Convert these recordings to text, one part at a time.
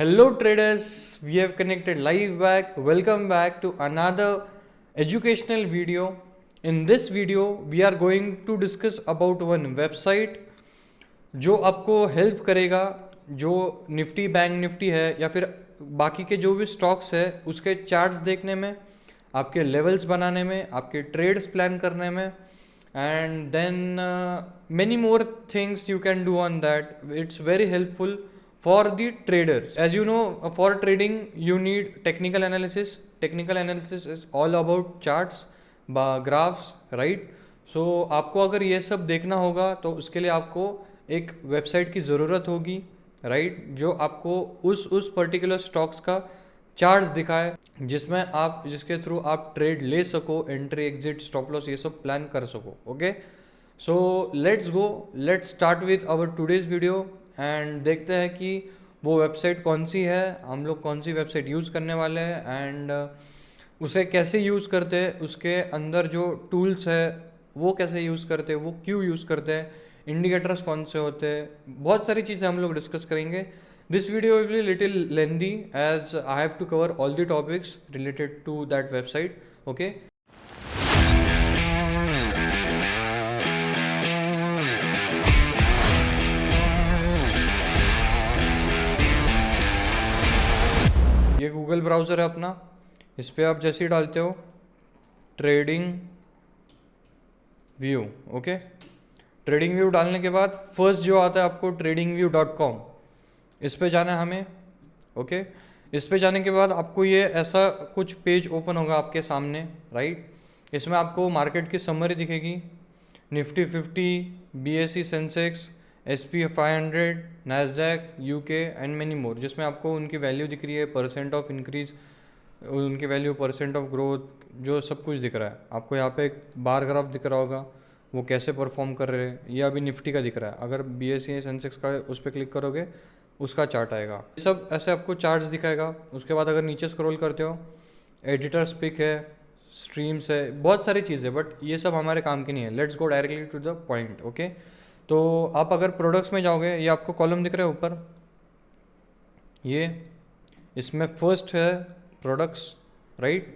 Hello traders, we have connected live back. Welcome back to another educational video. In this video, we are going to discuss about one website जो आपको help करेगा जो Nifty bank Nifty है या फिर बाकी के जो भी स्टॉक्स है उसके चार्ट्स देखने में, आपके लेवल्स बनाने में, आपके ट्रेड्स प्लान करने में and then many more things you can do on that. It's very helpful for the traders. As you know, for trading you need technical analysis. Technical analysis is all about charts, graphs, right? So आपको अगर ये सब देखना होगा तो उसके लिए आपको एक वेबसाइट की ज़रूरत होगी, राइट? जो आपको उस पर्टिकुलर स्टॉक्स का चार्ट्स दिखाए जिसके थ्रू आप ट्रेड ले सको, एंट्री एग्जिट स्टॉप लॉस ये सब प्लान कर सको. Okay, so let's start with our today's video and देखते हैं कि वो वेबसाइट कौन सी है, हम लोग कौन सी वेबसाइट यूज़ करने वाले हैं एंड उसे कैसे यूज़ करते हैं, उसके अंदर जो टूल्स है वो कैसे यूज़ करते हैं, वो क्यों यूज़ करते हैं, इंडिकेटर्स कौन से होते हैं, बहुत सारी चीज़ें हम लोग डिस्कस करेंगे. This video will be little lengthy as I have to cover all the topics related to that website. Okay. ये गूगल ब्राउज़र है अपना, इस पर आप जैसे ही डालते हो trading view. Okay, trading view डालने के बाद फर्स्ट जो आता है आपको tradingview.com, इस पे जाना है हमें. ओके, इस पे जाने के बाद आपको ये ऐसा कुछ पेज ओपन होगा आपके सामने, राइट? इसमें आपको मार्केट की समरी दिखेगी, Nifty 50, BSE Sensex, SP 500, Nasdaq, UK and many मोर, जिसमें आपको उनकी वैल्यू दिख रही है, परसेंट ऑफ इंक्रीज, उनकी वैल्यू, परसेंट ऑफ ग्रोथ, जो सब कुछ दिख रहा है आपको. यहाँ पे एक बार ग्राफ दिख रहा होगा, वो कैसे परफॉर्म कर रहे हैं. ये अभी निफ्टी का दिख रहा है, अगर BSE सेंसेक्स का उस पर क्लिक करोगे उसका चार्ट आएगा. सब ऐसे आपको चार्ट्स दिखाएगा. उसके बाद अगर नीचे स्क्रॉल करते हो, एडिटर्स पिक है, स्ट्रीम्स है, बहुत सारी चीज़ें, बट ये सब हमारे काम की नहीं है. Let's go directly to the point. Okay, तो आप अगर प्रोडक्ट्स में जाओगे, ये आपको कॉलम दिख रहा है ऊपर, ये इसमें फर्स्ट है प्रोडक्ट्स, राइट?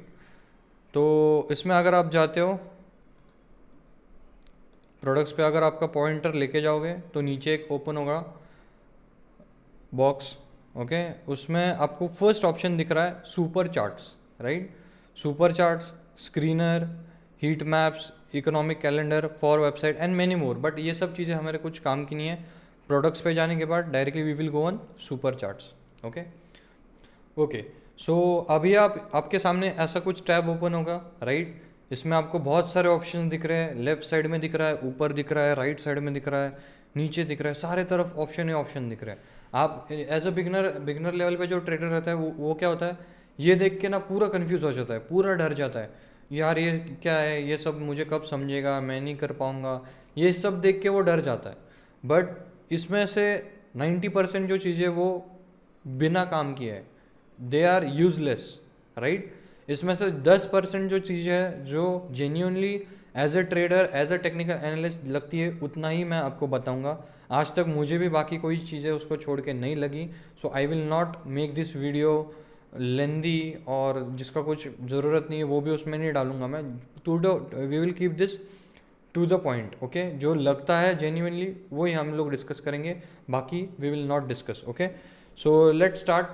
तो इसमें अगर आप जाते हो प्रोडक्ट्स पे, अगर आपका पॉइंटर लेके जाओगे तो नीचे एक ओपन होगा बॉक्स. ओके, उसमें आपको फर्स्ट ऑप्शन दिख रहा है super charts, right? Super charts, screener, heat maps, economic calendar for website and many more. But ये सब चीज़ें हमारे कुछ काम की नहीं है. प्रोडक्ट्स पे जाने के बाद directly we will go on super charts. Okay, so अभी आपके सामने ऐसा कुछ टैब ओपन होगा, राइट? इसमें आपको बहुत सारे ऑप्शन दिख रहे हैं. लेफ्ट साइड में दिख रहा है, ऊपर दिख रहा है, राइट साइड में दिख रहा है, नीचे दिख रहा है, सारे तरफ ऑप्शन ही ऑप्शन दिख रहे हैं. आप एज अ बिगनर लेवल पे जो ट्रेडर रहता है वो क्या होता है, ये देख के ना पूरा कंफ्यूज हो जाता है, पूरा डर जाता है, यार ये क्या है, ये सब मुझे कब समझेगा, मैं नहीं कर पाऊँगा, ये सब देख के वो डर जाता है. बट इसमें से 90% जो चीज़ें वो बिना काम किए है, दे आर यूजलेस, राइट? इसमें से 10% जो चीज़ है जो genuinely as a trader, as a technical analyst लगती है, उतना ही मैं आपको बताऊंगा. आज तक मुझे भी बाकी कोई चीज़ें उसको छोड़ के नहीं लगी. So I will not make this video lengthy, और जिसका कुछ ज़रूरत नहीं है वो भी उसमें नहीं डालूंगा मैं. We will keep this to the point. Okay, जो लगता है जेन्यूनली वही हम लोग डिस्कस करेंगे, बाकी we will not discuss. Okay, so let's start.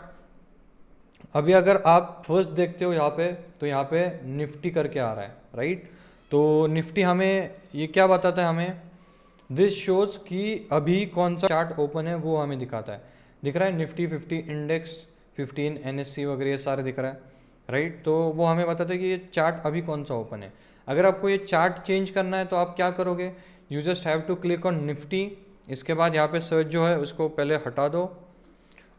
अभी अगर आप फर्स्ट देखते हो यहाँ पे, तो यहाँ पे निफ्टी करके आ रहा है, राइट? तो निफ्टी हमें ये क्या बताता है, हमें दिस शोज कि अभी कौन सा चार्ट ओपन है वो हमें दिखाता है. दिख रहा है निफ्टी 50 इंडेक्स 15 NSE वगैरह ये सारे दिख रहा है, राइट? तो वो हमें बताता है कि ये चार्ट अभी कौन सा ओपन है. अगर आपको ये चार्ट चेंज करना है तो आप क्या करोगे, you just have to click on Nifty. इसके बाद यहाँ पे सर्च जो है उसको पहले हटा दो,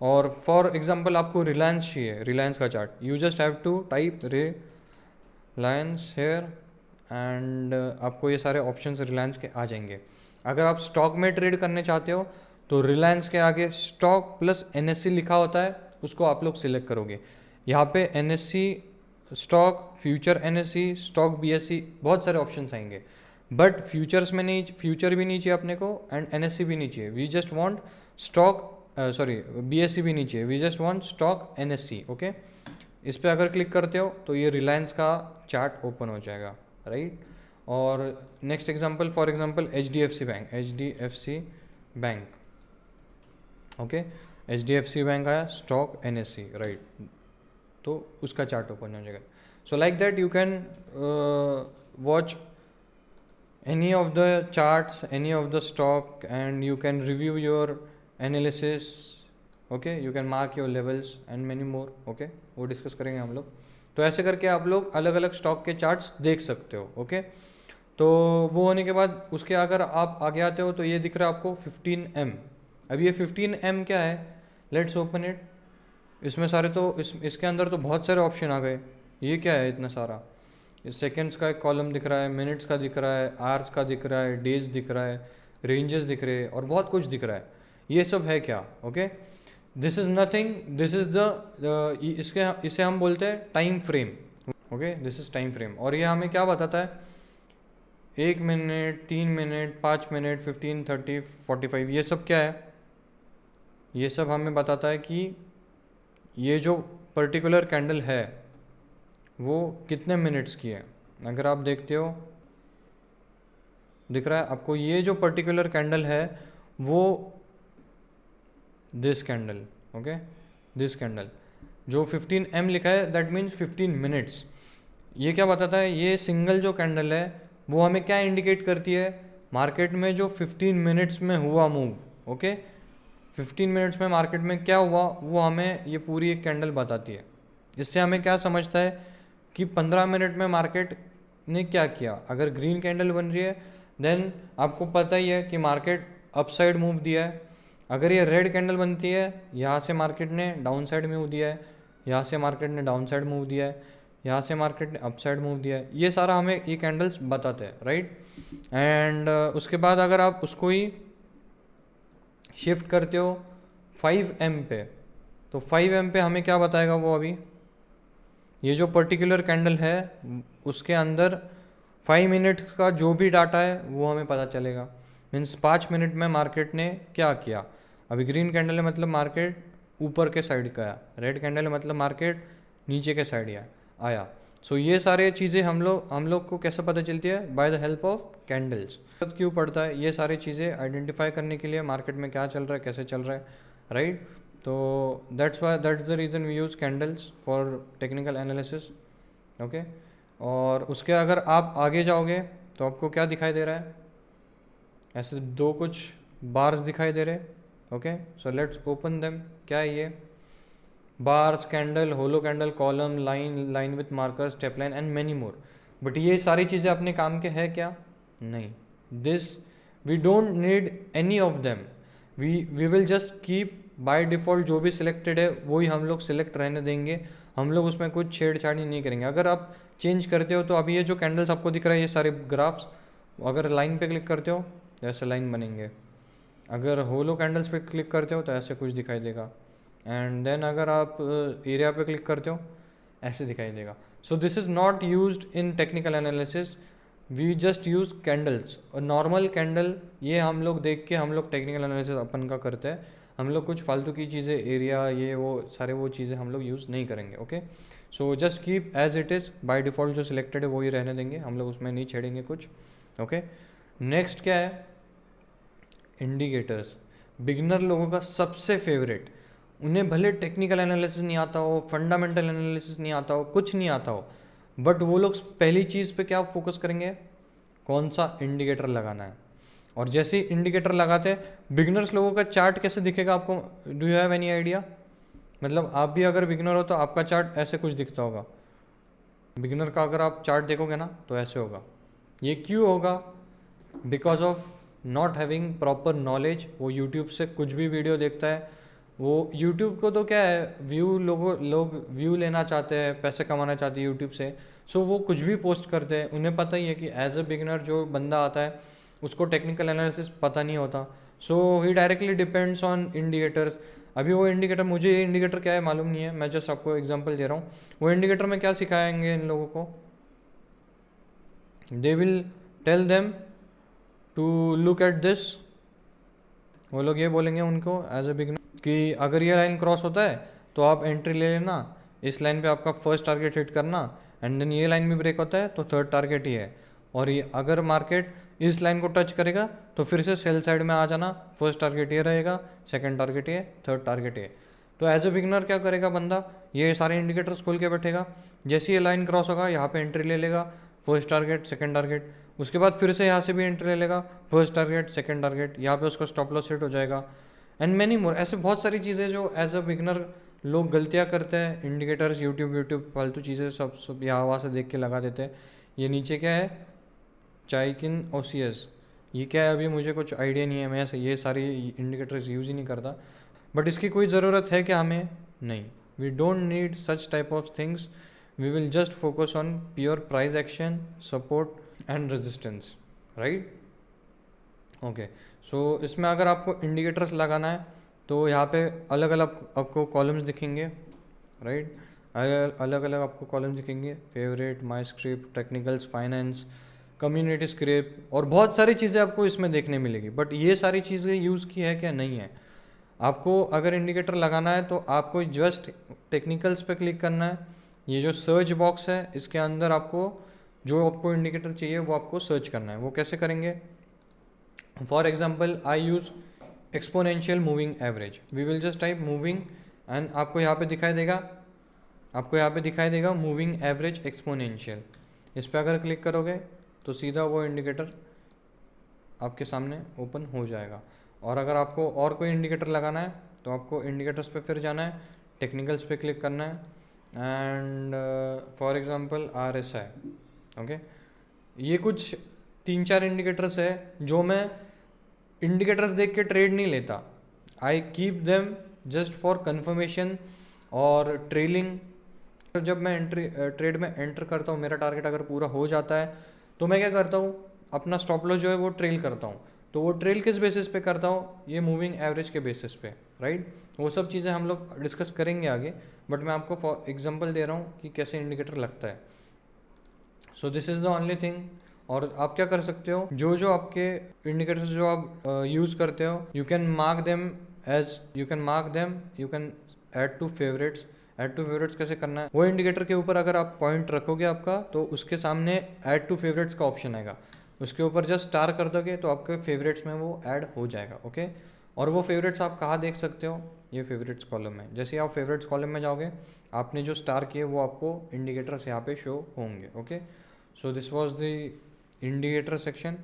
और फॉर एग्जाम्पल आपको रिलायंस चाहिए, रिलायंस का chart, you just have to type Reliance here and आपको ये सारे ऑप्शंस रिलायंस के आ जाएंगे. अगर आप स्टॉक में ट्रेड करने चाहते हो तो रिलायंस के आगे स्टॉक प्लस NSE लिखा होता है, उसको आप लोग सिलेक्ट करोगे. यहाँ पे NSE stock, future NSE, stock BSE, बहुत सारे ऑप्शंस आएंगे. बट फ्यूचर्स में नहीं, फ्यूचर भी नहीं चाहिए अपने को एंड NSE भी नहीं चाहिए. We just want stock sorry BSE भी नहीं चाहिए, we just want stock NSE। Okay, इस पर अगर क्लिक करते हो तो ये रिलायंस का चार्ट ओपन हो जाएगा, राइट। और next example, for example HDFC bank, okay, HDFC bank आया, स्टॉक NSE, राइट, तो उसका चार्ट ओपन हो जाएगा। So like that you can watch any of the charts, any of the stock, and you can review your analysis, okay, you can mark your levels and many more, okay, वो discuss करेंगे हम लोग। तो ऐसे करके आप लोग अलग अलग स्टॉक के चार्ट्स देख सकते हो, ओके। तो वो होने के बाद उसके अगर आप आगे आते हो तो ये दिख रहा है आपको 15M। अब ये 15M क्या है, लेट्स ओपन इट। इसमें सारे तो इसके अंदर तो बहुत सारे ऑप्शन आ गए। ये क्या है इतना सारा, सेकेंड्स का एक कॉलम दिख रहा है, मिनट्स का दिख रहा है, आवर्स का दिख रहा है, डेज दिख रहा है, रेंजेस दिख रहे हैं और बहुत कुछ दिख रहा है। ये सब है क्या, okay, this is nothing, this is the इसे हम बोलते हैं time frame, okay, this is time frame. और ये हमें क्या बताता है, 1 मिनट, 3 मिनट, 5 मिनट, 15, 30, 45, ये सब क्या है, ये सब हमें बताता है कि ये जो पर्टिकुलर कैंडल है वो कितने मिनट्स की है। अगर आप देखते हो दिख रहा है आपको, ये जो पर्टिकुलर कैंडल है वो this candle, okay, this candle जो 15M लिखा है दैट मीन्स 15 मिनट्स। ये क्या बताता है, ये सिंगल जो कैंडल है वो हमें क्या इंडिकेट करती है, मार्केट में जो 15 मिनट्स में हुआ मूव, ओके, 15 मिनट्स में मार्केट में क्या हुआ वो हमें ये पूरी एक कैंडल बताती है। इससे हमें क्या समझता है कि 15 मिनट में मार्केट ने क्या किया। अगर ग्रीन कैंडल बन रही है देन आपको पता ही है कि मार्केट अपसाइड मूव दिया है। अगर ये रेड कैंडल बनती है, यहाँ से मार्केट ने डाउन साइड मूव दिया है, यहाँ से मार्केट ने डाउन साइड मूव दिया है, यहाँ से मार्केट ने अपसाइड मूव दिया है। ये सारा हमें ये कैंडल्स बताते हैं, राइट। एंड उसके बाद अगर आप उसको ही शिफ्ट करते हो 5M पे, तो 5M पे हमें क्या बताएगा वो, अभी ये जो पर्टिकुलर कैंडल है उसके अंदर 5 मिनट का जो भी डाटा है वो हमें पता चलेगा। मीन्स 5 मिनट में मार्केट ने क्या किया। अभी ग्रीन कैंडल है मतलब मार्केट ऊपर के साइड का आया, रेड कैंडल है मतलब मार्केट नीचे के साइड आया। सो ये सारे चीज़ें हम लोग को कैसे पता चलती है, by the help of candles. क्यों पड़ता है ये सारी चीज़ें आइडेंटिफाई करने के लिए, मार्केट में क्या चल रहा है, कैसे चल रहा है, राइट। तो that's the reason we use candles for technical analysis, okay. और उसके अगर आप आगे जाओगे तो आपको क्या दिखाई दे रहा है, ऐसे दो कुछ बार्स दिखाई दे रहे, okay. So let's open them. क्या है ये, bars, candle, hollow candle, column, line with marker, step line and many more. But ये सारी चीज़ें अपने काम के है क्या, नहीं। This we don't need any of them, we will just keep by default जो भी सिलेक्टेड है वही हम लोग सिलेक्ट रहने देंगे। हम लोग उसमें कुछ छेड़छाड़ी नहीं करेंगे। अगर आप चेंज करते हो तो अभी ये जो कैंडल्स आपको दिख रहा है ये सारे ग्राफ्स, अगर लाइन पे क्लिक करते हो तो ऐसे लाइन बनेंगे, अगर होलो कैंडल्स पे क्लिक करते हो तो ऐसे कुछ दिखाई देगा, एंड देन अगर आप एरिया पे क्लिक करते हो ऐसे दिखाई देगा। So this is not used in technical analysis, we just use candles. और नॉर्मल कैंडल ये हम लोग देख के हम लोग टेक्निकल एनालिसिस अपन का करते हैं। हम लोग कुछ फालतू की चीज़ें, एरिया, ये वो सारे वो चीज़ें हम लोग यूज़ नहीं करेंगे, okay. So just keep as it is, by default जो सिलेक्टेड है वही रहने देंगे, हम लोग उसमें नहीं छेड़ेंगे कुछ, ओके। नेक्स्ट क्या है, इंडिकेटर्स। बिगिनर लोगों का सबसे फेवरेट। उन्हें भले टेक्निकल एनालिसिस नहीं आता हो, फंडामेंटल एनालिसिस नहीं आता हो, कुछ नहीं आता हो, बट वो लोग पहली चीज़ पे क्या फोकस करेंगे, कौन सा इंडिकेटर लगाना है। और जैसे ही इंडिकेटर लगाते हैं, बिगिनर्स लोगों का चार्ट कैसे दिखेगा आपको, do you have any idea. मतलब आप भी अगर बिगिनर हो तो आपका चार्ट ऐसे कुछ दिखता होगा। बिगिनर का अगर आप चार्ट देखोगे ना तो ऐसे होगा। ये क्यों होगा, because of not having proper knowledge. वो यूट्यूब से कुछ भी वीडियो देखता है, वो यूट्यूब को तो क्या है, लोग व्यू लेना चाहते हैं, पैसे कमाना चाहते हैं यूट्यूब से। सो वो कुछ भी पोस्ट करते हैं। उन्हें पता ही है कि एज अ बिगिनर जो बंदा आता है उसको टेक्निकल एनालिसिस पता नहीं होता। सो ही डायरेक्टली डिपेंड्स ऑन इंडिकेटर्स। अभी वो इंडिकेटर, मुझे ये इंडिकेटर क्या है मालूम नहीं है, मैं जस्ट आपको एग्जांपल दे रहा हूँ। वो इंडिकेटर में क्या सिखाएंगे इन लोगों को, they will tell them to look at this. वो लोग ये बोलेंगे उनको एज अ बिगिनर कि अगर ये लाइन क्रॉस होता है तो आप एंट्री ले लेना, इस लाइन पे आपका फर्स्ट टारगेट हिट करना, एंड देन ये लाइन भी ब्रेक होता है तो थर्ड टारगेट ही है। और ये अगर मार्केट इस लाइन को टच करेगा तो फिर से सेल साइड में आ जाना, फर्स्ट टारगेट ये रहेगा, सेकंड टारगेट ये, थर्ड टारगेट ये। तो एज अ बिगनर क्या करेगा बंदा, ये सारे इंडिकेटर्स खोल के बैठेगा, जैसे ये लाइन क्रॉस होगा यहाँ पे एंट्री ले लेगा, फर्स्ट टारगेट सेकंड टारगेट, उसके बाद फिर से यहाँ से भी एंट्री ले लेगा, फर्स्ट टारगेट सेकंड टारगेट, यहाँ पे उसका स्टॉप लॉस हिट हो जाएगा, एंड मैनी मोर। ऐसे बहुत सारी चीज़ें जो एज अ बिगनर लोग गलतियाँ करते हैं, इंडिकेटर्स यूट्यूब फालतू चीज़ें सब यहाँ वहाँ से देख के लगा देते हैं। ये नीचे क्या है, चाइकिन ओसीएस, ये क्या है अभी मुझे कुछ आइडिया नहीं है, मैं ये सारी इंडिकेटर्स यूज़ ही नहीं करता, बट इसकी कोई ज़रूरत है क्या हमें? नहीं, we don't need such type of things, we will just focus on pure price action, support and resistance, right. Okay, so इसमें अगर आपको इंडिकेटर्स लगाना है तो यहाँ पे अलग अलग आपको कॉलम्स दिखेंगे, राइट, अलग अलग आपको कॉलम्स दिखेंगे, favourite, my script, technicals, finance, community script, और बहुत सारी चीज़ें आपको इसमें देखने मिलेगी। बट ये सारी चीज़ें यूज़ की है क्या? नहीं है। आपको अगर इंडिकेटर लगाना है तो आपको जस्ट टेक्निकल्स पे क्लिक करना है, ये जो सर्च बॉक्स है इसके अंदर आपको जो आपको इंडिकेटर चाहिए वो आपको सर्च करना है। वो कैसे करेंगे? For example I use exponential moving average, we will just type moving, and आपको यहाँ पे दिखाई देगा मूविंग एवरेज एक्सपोनेंशियल। इस पर अगर क्लिक करोगे तो सीधा वो इंडिकेटर आपके सामने ओपन हो जाएगा। और अगर आपको और कोई इंडिकेटर लगाना है तो आपको इंडिकेटर्स पे फिर जाना है, टेक्निकल्स पे क्लिक करना है, and for example RSI, okay. ये कुछ 3-4 इंडिकेटर्स है जो मैं इंडिकेटर्स देख के ट्रेड नहीं लेता, I keep them just for confirmation और ट्रेलिंग। जब मैं ट्रेड में एंटर करता हूँ, मेरा टारगेट अगर पूरा हो जाता है तो मैं क्या करता हूँ, अपना स्टॉप लॉस जो है वो ट्रेल करता हूँ। तो वो ट्रेल किस बेसिस पे करता हूँ? ये मूविंग एवरेज के बेसिस पे, राइट। वो सब चीज़ें हम लोग डिस्कस करेंगे आगे, बट मैं आपको फॉर एग्जांपल दे रहा हूँ कि कैसे इंडिकेटर लगता है। सो this is the only thing. और आप क्या कर सकते हो, जो आपके इंडिकेटर्स जो आप यूज़ करते हो, you can mark them, you can add to favourites. Add to favourites कैसे करना है? वो इंडिकेटर के ऊपर अगर आप पॉइंट रखोगे आपका, तो उसके सामने ऐड टू फेवरेट्स का ऑप्शन आएगा, उसके ऊपर जस्ट स्टार कर दोगे तो आपके फेवरेट्स में वो ऐड हो जाएगा, ओके। और वो फेवरेट्स आप कहाँ देख सकते हो? ये फेवरेट्स कॉलम है। जैसे आप फेवरेट्स कॉलम में जाओगे, आपने जो स्टार किए वो आपको इंडिकेटर्स यहाँ पे शो होंगे, okay. So this was the indicator section.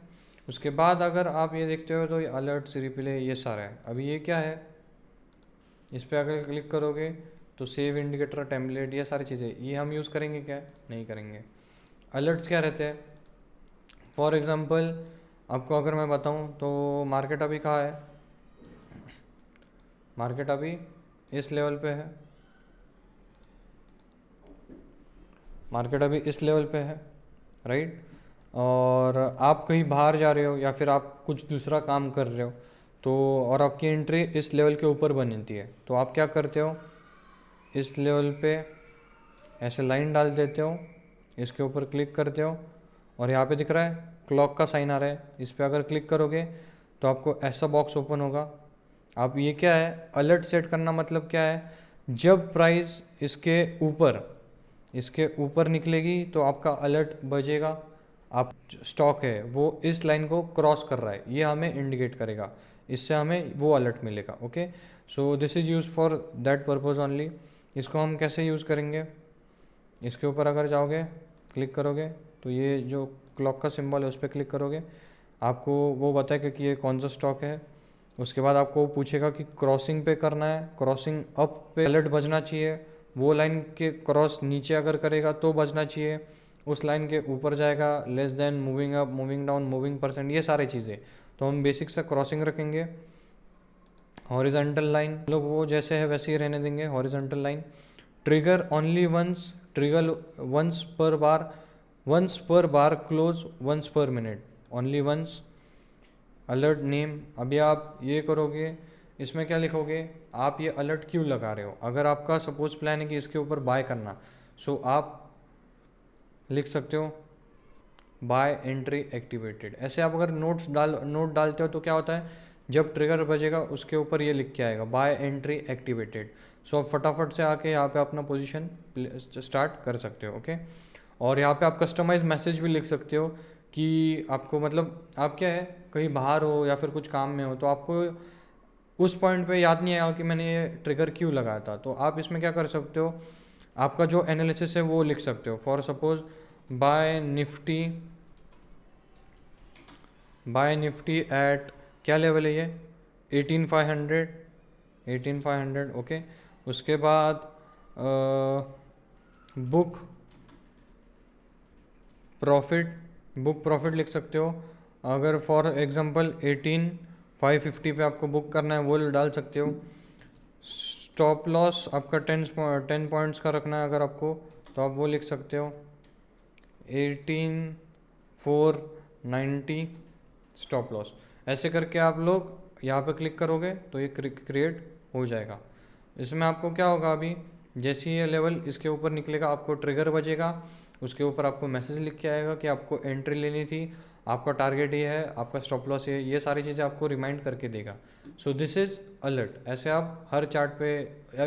उसके बाद अगर आप ये देखते हो तो ये अलर्ट, रिप्ले, ये सारा है। अभी ये क्या है, इस पर अगर क्लिक करोगे तो सेव इंडिकेटर, टेम्पलेट, ये सारी चीज़ें ये हम यूज़ करेंगे क्या? नहीं करेंगे। अलर्ट्स क्या रहते हैं? फॉर एग्ज़ाम्पल आपको अगर मैं बताऊं तो मार्केट अभी कहाँ है, मार्केट अभी इस लेवल पे है, मार्केट अभी इस लेवल पे है, राइट। और आप कहीं बाहर जा रहे हो या फिर आप कुछ दूसरा काम कर रहे हो, तो और आपकी एंट्री इस लेवल के ऊपर बनती है, तो आप क्या करते हो, इस लेवल पे ऐसे लाइन डाल देते हो, इसके ऊपर क्लिक करते हो, और यहाँ पे दिख रहा है क्लॉक का साइन आ रहा है, इस पर अगर क्लिक करोगे तो आपको ऐसा बॉक्स ओपन होगा। आप ये क्या है, अलर्ट सेट करना मतलब क्या है, जब प्राइस इसके ऊपर निकलेगी तो आपका अलर्ट बजेगा, आप स्टॉक है वो इस लाइन को क्रॉस कर रहा है, ये हमें इंडिकेट करेगा, इससे हमें वो अलर्ट मिलेगा, okay. So this is use for that purpose only. इसको हम कैसे यूज़ करेंगे, इसके ऊपर अगर जाओगे, क्लिक करोगे तो ये जो क्लॉक का सिंबल है उस पर क्लिक करोगे, आपको वो बताएगा कि ये कौन सा स्टॉक है। उसके बाद आपको पूछेगा कि क्रॉसिंग पे करना है, क्रॉसिंग अप पे अलर्ट बजना चाहिए, वो लाइन के क्रॉस नीचे अगर करेगा तो बजना चाहिए, उस लाइन के ऊपर जाएगा, less than, moving up, moving down, moving percent, ये सारी चीज़ें। तो हम बेसिक से क्रॉसिंग रखेंगे। हॉरिजॉन्टल लाइन लोग वो जैसे है वैसे ही रहने देंगे, horizontal line. Trigger only once, trigger once per bar, close once per minute, only once. Alert name, अभी आप ये करोगे, इसमें क्या लिखोगे, आप ये अलर्ट क्यों लगा रहे हो। अगर आपका सपोज प्लान है कि इसके ऊपर बाय करना, सो आप लिख सकते हो बाय एंट्री एक्टिवेटेड। ऐसे आप अगर नोट डालते हो तो क्या होता है, जब ट्रिगर बजेगा उसके ऊपर ये लिख के आएगा बाय एंट्री एक्टिवेटेड। सो आप फटाफट से आके यहाँ पे अपना पोजीशन स्टार्ट कर सकते हो, ओके। और यहाँ पे आप कस्टमाइज मैसेज भी लिख सकते हो कि आपको मतलब आप क्या है कहीं बाहर हो या फिर कुछ काम में हो तो आपको उस पॉइंट पे याद नहीं आया कि मैंने ये ट्रिगर क्यों लगाया था, तो आप इसमें क्या कर सकते हो, आपका जो एनालिसिस है वो लिख सकते हो। For suppose buy Nifty at क्या लेवल है ये 18,500 ओके। उसके बाद बुक प्रॉफिट लिख सकते हो। अगर फॉर एग्जांपल 18,550 पे आपको बुक करना है वो डाल सकते हो। स्टॉप लॉस आपका 10 पॉइंट्स का रखना है अगर आपको, तो आप वो लिख सकते हो 18,490 स्टॉप लॉस। ऐसे करके आप लोग यहाँ पे क्लिक करोगे तो ये क्रिएट हो जाएगा। इसमें आपको क्या होगा, अभी जैसे ये लेवल इसके ऊपर निकलेगा आपको ट्रिगर बजेगा, उसके ऊपर आपको मैसेज लिख के आएगा कि आपको एंट्री लेनी थी, आपका टारगेट ये है, आपका स्टॉप लॉस ये सारी चीज़ें आपको रिमाइंड करके देगा। So this is alert. ऐसे आप हर चार्ट पे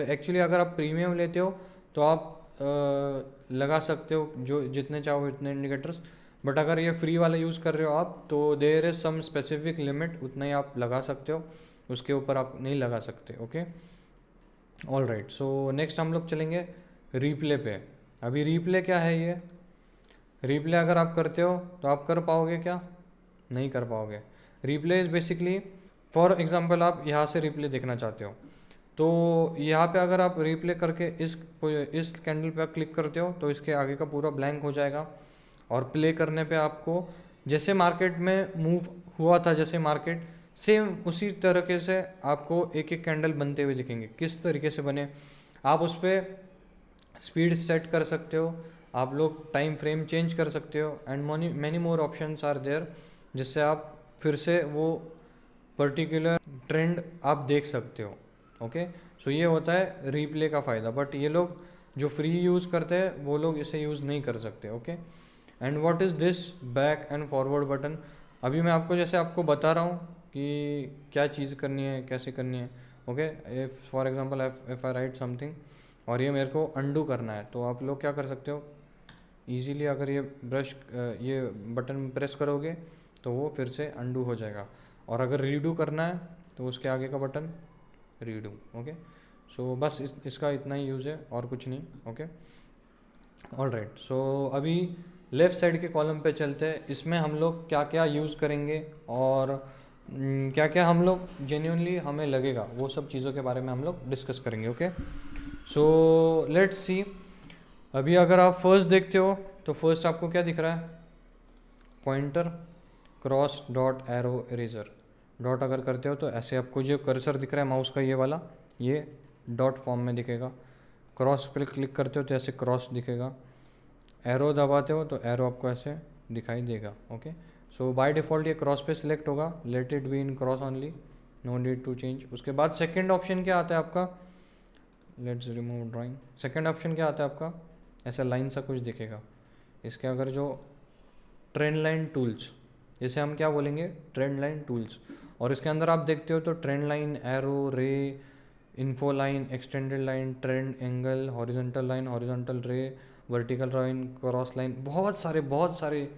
एक्चुअली अगर आप प्रीमियम लेते हो तो आप लगा सकते हो जो जितने चाहो इतने इंडिकेटर्स, बट अगर ये फ्री वाला यूज़ कर रहे हो आप तो there is some specific limit, उतना ही आप लगा सकते हो, उसके ऊपर आप नहीं लगा सकते, okay. All right, so next हम लोग चलेंगे रीप्ले पे। अभी रीप्ले क्या है, ये रीप्ले अगर आप करते हो तो आप कर पाओगे क्या, नहीं कर पाओगे। Replay is basically for example आप यहाँ से रीप्ले देखना चाहते हो तो यहाँ पे अगर आप रीप्ले करके इस कैंडल पे क्लिक करते हो तो इसके आगे का पूरा ब्लैंक हो जाएगा, और प्ले करने पे आपको जैसे मार्केट में मूव हुआ था, जैसे मार्केट सेम उसी तरीके से आपको एक एक कैंडल बनते हुए दिखेंगे। किस तरीके से बने, आप उस पर स्पीड सेट कर सकते हो, आप लोग टाइम फ्रेम चेंज कर सकते हो, and many more options are there, जिससे आप फिर से वो पर्टिकुलर ट्रेंड आप देख सकते हो, ओके। सो ये होता है रीप्ले का फ़ायदा, बट ये लोग जो फ्री यूज़ करते हैं वो लोग इसे यूज़ नहीं कर सकते, okay. And what is this back and forward button, अभी मैं आपको जैसे आपको बता रहा हूँ कि क्या चीज़ करनी है, कैसे करनी है, okay. If for example if I right something और ये मेरे को अंडू करना है, तो आप लोग क्या कर सकते हो इजीली, अगर ये बटन प्रेस करोगे तो वो फिर से अंडू हो जाएगा, और अगर रीडू करना है तो उसके आगे का बटन रीडू, ओके। सो बस इसका इतना ही यूज़ है और कुछ नहीं, ओके। ऑल राइट, सो अभी लेफ़्ट साइड के कॉलम पे चलते हैं। इसमें हम लोग क्या क्या यूज़ करेंगे और क्या क्या हम लोग जेन्युइनली हमें लगेगा, वो सब चीज़ों के बारे में हम लोग डिस्कस करेंगे, ओके। So let's see. अभी अगर आप फर्स्ट देखते हो तो फर्स्ट आपको क्या दिख रहा है, pointer cross dot arrow eraser. Dot अगर करते हो तो ऐसे आपको जो कर्सर दिख रहा है माउस का ये वाला, ये डॉट फॉर्म में दिखेगा। क्रॉस पर क्लिक करते हो तो ऐसे क्रॉस दिखेगा, एरो दबाते हो तो एरो आपको ऐसे दिखाई देगा, ओके। सो बाय डिफ़ॉल्ट ये क्रॉस पे सिलेक्ट होगा, let it be in cross only, no need to change. उसके बाद सेकेंड ऑप्शन क्या आता है आपका, let's remove drawing. Second option क्या आता है आपका, ऐसा लाइन सा कुछ दिखेगा। इसके अगर जो ट्रेंड लाइन टूल्स, जैसे हम क्या बोलेंगे ट्रेंड लाइन टूल्स, और इसके अंदर आप देखते हो तो ट्रेंड लाइन, एरो, रे, info line, extended line, trend angle, horizontal line, horizontal ray, vertical line, cross line, बहुत सारे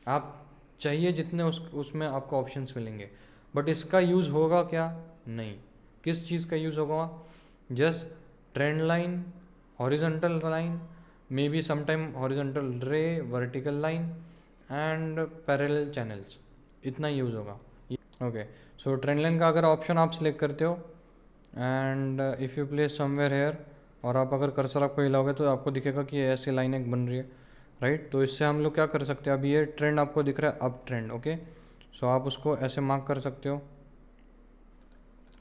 आप चाहिए जितने उसमें आपको ऑप्शंस मिलेंगे, बट इसका यूज़ होगा क्या, नहीं। किस चीज़ का यूज़ होगा, just trend line, horizontal line, may be sometime horizontal ray, vertical line and parallel channels, इतना यूज़ होगा, ओके। सो ट्रेंड लाइन का अगर ऑप्शन आप सिलेक्ट करते हो and if you place somewhere here, और आप अगर कर्सर आपको हिलाओगे तो आपको दिखेगा कि ऐसी लाइन एक बन रही है, राइट। तो इससे हम लोग क्या कर सकते हैं, अभी ये ट्रेंड आपको दिख रहा है अप ट्रेंड, ओके। सो आप उसको ऐसे मार्क कर सकते हो,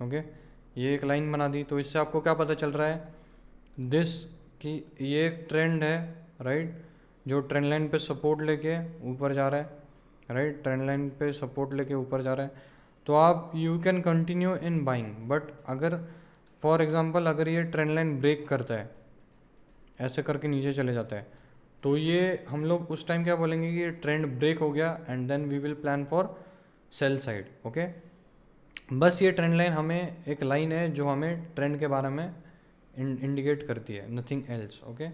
ओके। ये एक लाइन बना दी, तो इससे आपको क्या पता चल रहा है, दिस कि ये एक ट्रेंड है, राइट, जो ट्रेंड लाइन पे सपोर्ट लेके ऊपर जा रहा है, राइट, ट्रेंड लाइन पे सपोर्ट लेके ऊपर जा रहा है। तो आप you can continue in buying, but अगर फॉर एग्जांपल अगर ये ट्रेंड लाइन ब्रेक करता है, ऐसे करके नीचे चले जाता है, तो ये हम लोग उस टाइम क्या बोलेंगे कि ये ट्रेंड ब्रेक हो गया, and then we will plan for sell side, okay. बस ये ट्रेंड लाइन हमें एक लाइन है जो हमें ट्रेंड के बारे में इंडिकेट करती है, नथिंग एल्स। ओके,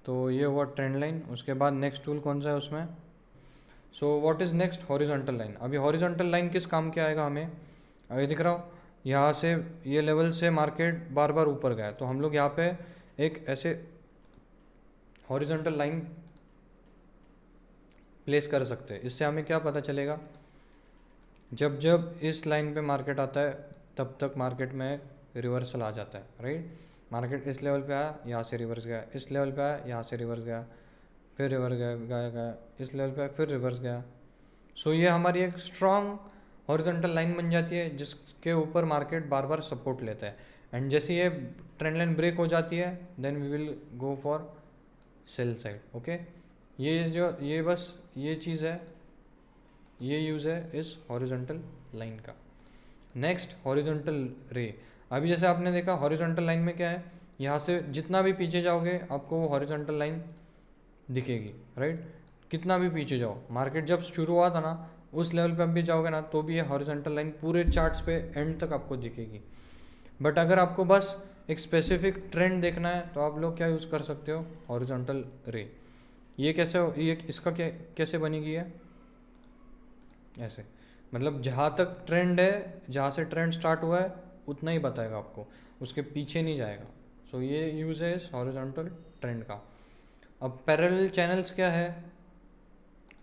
तो ये हुआ ट्रेंड लाइन। उसके बाद नेक्स्ट टूल कौन सा है उसमें? So what is next? Horizontal line. अभी हॉरिजॉन्टल लाइन किस काम के आएगा हमें? अभी दिख रहा हो यहाँ से ये लेवल से मार्केट बार बार ऊपर गया, तो हम लोग यहाँ पे एक ऐसे हॉरिजॉन्टल लाइन प्लेस कर सकते हैं। इससे हमें क्या पता चलेगा? जब जब इस लाइन पे मार्केट आता है तब तक मार्केट में रिवर्सल आ जाता है, राइट। मार्केट इस लेवल पे आया, यहाँ से रिवर्स गया, इस लेवल पे आया, यहाँ से रिवर्स गया, फिर रिवर्स गया, इस लेवल पे फिर रिवर्स गया। सो ये हमारी एक स्ट्रॉन्ग हॉरिजॉन्टल लाइन बन जाती है जिसके ऊपर मार्केट बार बार सपोर्ट लेता है। एंड जैसे ये ट्रेंड लाइन ब्रेक हो जाती है then we will go for sell side. Okay, ये बस ये चीज़ है, ये यूज़ है इस हॉरिजॉन्टल लाइन का। Next horizontal ray. अभी जैसे आपने देखा हॉरिजॉन्टल लाइन में क्या है, यहाँ से जितना भी पीछे जाओगे आपको वो हॉरिजॉन्टल लाइन दिखेगी, राइट। कितना भी पीछे जाओ, मार्केट जब शुरू हुआ था ना उस लेवल पे अब भी जाओगे ना तो भी ये हॉरिजॉन्टल लाइन पूरे चार्ट्स पे एंड तक आपको दिखेगी। बट अगर आपको बस एक स्पेसिफिक ट्रेंड देखना है तो आप लोग क्या यूज़ कर सकते हो? हॉरिजॉन्टल रे। ये इसका कैसे बनेगी है? ऐसे, मतलब जहाँ तक ट्रेंड है, जहाँ से ट्रेंड स्टार्ट हुआ है उतना ही बताएगा आपको, उसके पीछे नहीं जाएगा। सो ये यूज़ है इस हॉरिजॉन्टल ट्रेंड का। अब पैरेलल चैनल्स क्या है?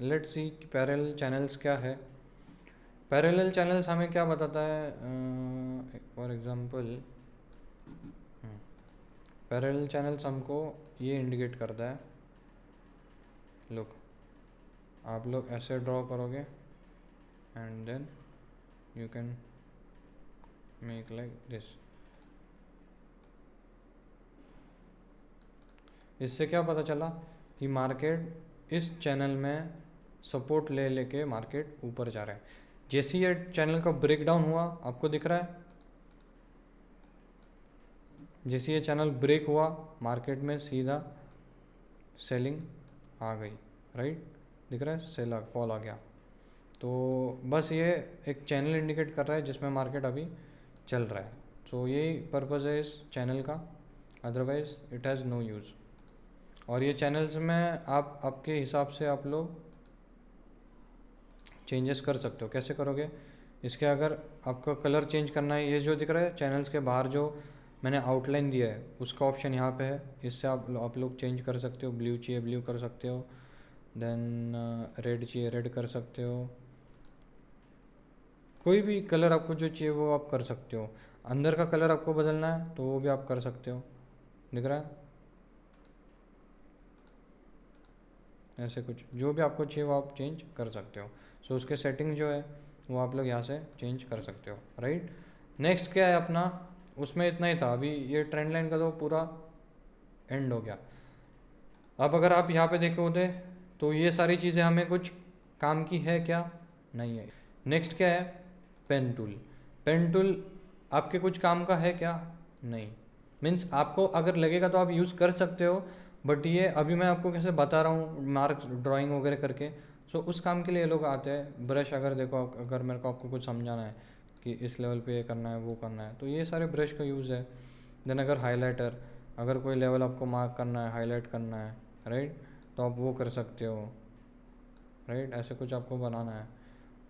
लेट्स सी पैरेलल चैनल्स क्या है। पैरेलल चैनल्स हमें क्या बताता है? फॉर एग्जांपल पैरेलल चैनल्स हमको ये इंडिकेट करता है, लुक आप लोग ऐसे ड्रॉ करोगे and then you can make like this. इससे क्या पता चला कि मार्केट इस चैनल में सपोर्ट ले लेके मार्केट ऊपर जा रहा है। जैसे ये चैनल का ब्रेकडाउन हुआ, आपको दिख रहा है, जैसे ये चैनल ब्रेक हुआ मार्केट में सीधा सेलिंग आ गई, राइट। दिख रहा है, सेल फॉल आ गया। तो बस ये एक चैनल इंडिकेट कर रहा है जिसमें मार्केट अभी चल रहा है। सो यही पर्पज़ है इस चैनल का, otherwise it has no use. और ये चैनल्स में आप आपके हिसाब से आप लोग चेंजेस कर सकते हो। कैसे करोगे? इसके अगर आपका कलर चेंज करना है, ये जो दिख रहा है चैनल्स के बाहर जो मैंने आउटलाइन दिया है उसका ऑप्शन यहाँ पे है, इससे आप लोग चेंज कर सकते हो। ब्लू चाहिए ब्लू कर सकते हो, देन रेड चाहिए रेड कर सकते हो, कोई भी कलर आपको जो चाहिए वो आप कर सकते हो। अंदर का कलर आपको बदलना है तो वो भी आप कर सकते हो। दिख रहा है ऐसे कुछ, जो भी आपको चाहिए वो आप चेंज कर सकते हो। सो उसके सेटिंग जो है वो आप लोग यहाँ से चेंज कर सकते हो, राइट। नेक्स्ट क्या है अपना, उसमें इतना ही था। अभी ये ट्रेंड लाइन का तो पूरा एंड हो गया। अब अगर आप यहाँ पे देखोगे तो ये सारी चीज़ें हमें कुछ काम की है क्या? नहीं है। नेक्स्ट क्या है? Pen tool. पेन टूल आपके कुछ काम का है क्या? नहीं। मीन्स आपको अगर लगेगा तो आप यूज़ कर सकते हो, बट ये अभी मैं आपको कैसे बता रहा हूँ मार्क ड्राइंग वगैरह करके, सो उस काम के लिए लोग आते हैं। ब्रश अगर देखो, अगर मेरे को आपको कुछ समझाना है कि इस लेवल पे ये करना है वो करना है तो ये सारे ब्रश का यूज़ है। देन अगर हाइलाइटर, अगर कोई लेवल आपको मार्क करना है, हाईलाइट करना है, राइट, तो आप वो कर सकते हो, राइट। ऐसे कुछ आपको बनाना है।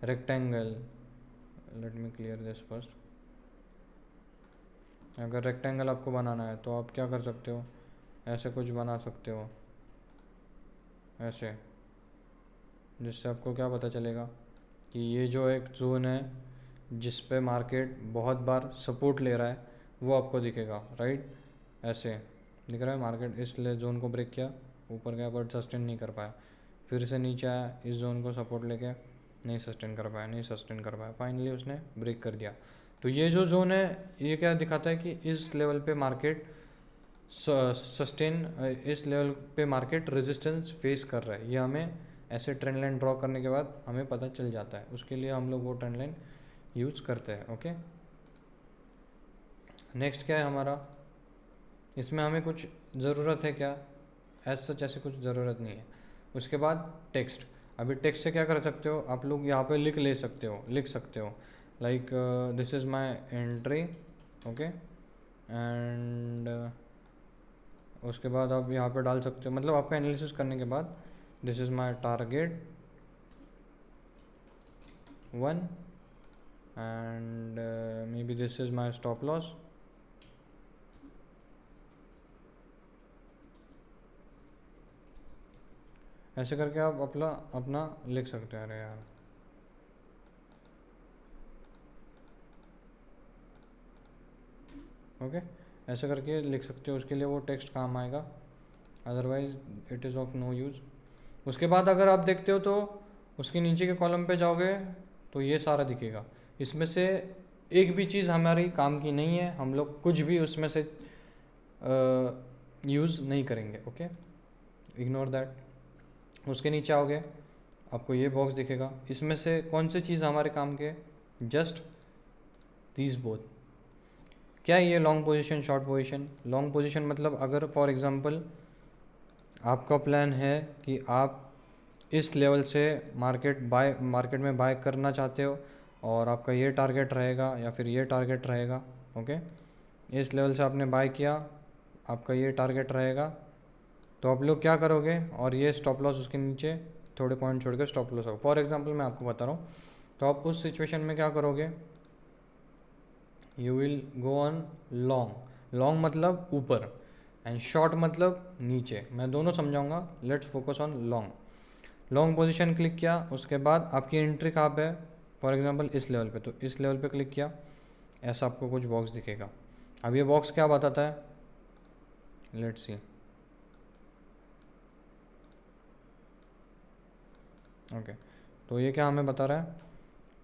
Rectangle, let me clear this first. अगर रेक्टेंगल आपको बनाना है तो आप क्या कर सकते हो, ऐसे कुछ बना सकते हो ऐसे, जिससे आपको क्या पता चलेगा कि ये जो एक जोन है जिस पे मार्केट बहुत बार सपोर्ट ले रहा है वो आपको दिखेगा, राइट। ऐसे दिख रहा है मार्केट इस जोन को ब्रेक किया, ऊपर गया बट सस्टेन नहीं कर पाया, फिर से नीचे आया, इस जोन को सपोर्ट लेके नहीं सस्टेन कर पाया, फाइनली उसने ब्रेक कर दिया। तो ये जो जोन है ये क्या दिखाता है कि इस लेवल पे मार्केट सस्टेन, इस लेवल पे मार्केट रेजिस्टेंस फेस कर रहा है। ये हमें ऐसे ट्रेंड लाइन ड्रॉ करने के बाद हमें पता चल जाता है। उसके लिए हम लोग वो ट्रेंड लाइन यूज़ करते हैं, ओके। नेक्स्ट क्या है हमारा, इसमें हमें कुछ ज़रूरत है क्या? एज सच ऐसे कुछ ज़रूरत नहीं है। उसके बाद टेक्स्ट। अभी टेक्स्ट से क्या कर सकते हो आप लोग, यहाँ पे लिख सकते हो। Like this is my entry, okay, and उसके बाद आप यहाँ पे डाल सकते हो, मतलब आपका एनालिसिस करने के बाद this is my target 1 and may be this is my stop loss, ऐसे करके आप अपना लिख सकते हैं। अरे यार, ओके, ऐसे करके लिख सकते हो, उसके लिए वो टेक्स्ट काम आएगा, otherwise it is of no use. उसके बाद अगर आप देखते हो तो उसके नीचे के कॉलम पे जाओगे तो ये सारा दिखेगा, इसमें से एक भी चीज़ हमारी काम की नहीं है, हम लोग कुछ भी उसमें से यूज़ नहीं करेंगे, ओके, इग्नोर दैट। उसके नीचे आओगे आपको ये बॉक्स दिखेगा, इसमें से कौन सी चीज़ हमारे काम के, जस्ट दीज बोथ। क्या है ये long position, short position? Long position मतलब अगर फॉर एग्जांपल आपका प्लान है कि आप इस लेवल से मार्केट में बाय करना चाहते हो और आपका ये टारगेट रहेगा या फिर ये टारगेट रहेगा, ओके, इस लेवल से आपने बाय किया, आपका ये टारगेट रहेगा, तो आप लोग क्या करोगे, और ये स्टॉप लॉस उसके नीचे थोड़े पॉइंट छोड़ के स्टॉप लॉस होगा। फॉर एग्जांपल मैं आपको बता रहा हूँ, तो आप उस सिचुएशन में क्या करोगे, you will go on long. Long मतलब ऊपर एंड शॉर्ट मतलब नीचे, मैं दोनों समझाऊंगा, let's focus on long. Long position click किया, उसके बाद आपकी एंट्री कहाँ पे है, फॉर एग्जांपल इस लेवल पे, तो इस लेवल पे क्लिक किया, ऐसा आपको कुछ बॉक्स दिखेगा। अब ये बॉक्स क्या बताता है, लेट्स सी, ओके, तो ये क्या हमें बता रहा है,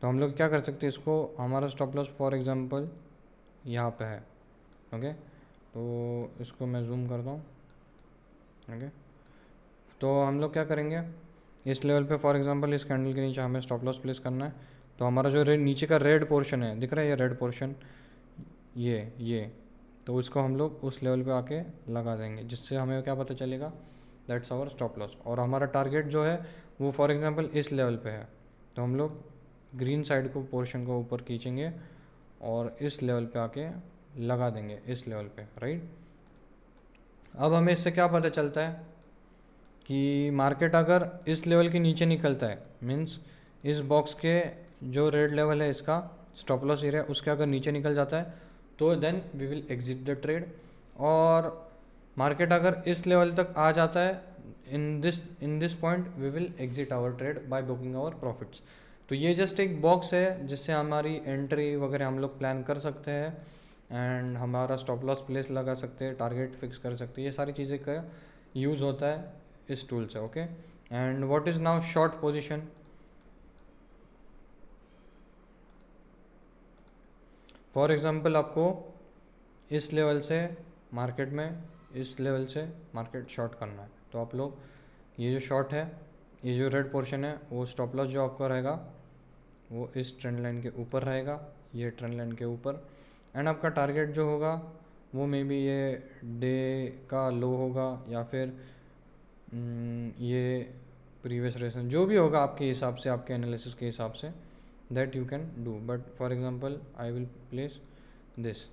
तो हम लोग क्या कर सकते हैं, इसको हमारा स्टॉप लॉस फॉर एग्जांपल यहाँ पे है, ओके, तो इसको मैं जूम करता हूँ, ओके, तो हम लोग क्या करेंगे, इस लेवल पे फॉर एग्जांपल इस कैंडल के नीचे हमें स्टॉप लॉस प्लेस करना है, तो हमारा जो नीचे का रेड पोर्शन है, दिख रहा है ये रेड पोर्शन, ये तो इसको हम लोग उस लेवल पे आके लगा देंगे, जिससे हमें क्या पता चलेगा, दैट्स आवर स्टॉप लॉस। और हमारा टारगेट जो है वो फॉर एग्जांपल इस लेवल पे है, तो हम लोग ग्रीन साइड को पोर्शन को ऊपर खींचेंगे और इस लेवल पे आके लगा देंगे, इस लेवल पे, राइट। अब हमें इससे क्या पता चलता है कि मार्केट अगर इस लेवल के नीचे निकलता है, मीन्स इस बॉक्स के जो रेड लेवल है इसका स्टॉप लॉस एरिया, उसके अगर नीचे निकल जाता है तो then we will exit the trade. और मार्केट अगर इस लेवल तक आ जाता है, in this point we will exit our trade by booking our profits. तो ये जस्ट एक बॉक्स है जिससे हमारी एंट्री वगैरह हम लोग प्लान कर सकते हैं एंड हमारा स्टॉप लॉस प्लेस लगा सकते हैं, टारगेट फिक्स कर सकते हैं, ये सारी चीज़ें का यूज़ होता है इस टूल से, okay. And what is now short position? For example आपको इस लेवल से मार्केट में, इस लेवल से मार्केट शॉर्ट करना है, तो आप लोग ये जो शॉर्ट है, ये जो रेड पोर्शन है, वो स्टॉप लॉस जो आपका रहेगा वो इस ट्रेंड लाइन के ऊपर रहेगा, ये ट्रेंड लाइन के ऊपर, एंड आपका टारगेट जो होगा वो मे बी ये डे का लो होगा या फिर ये प्रीवियस रेसन, जो भी होगा आपके हिसाब से, आपके एनालिसिस के हिसाब से, that you can do. But for example I will place this,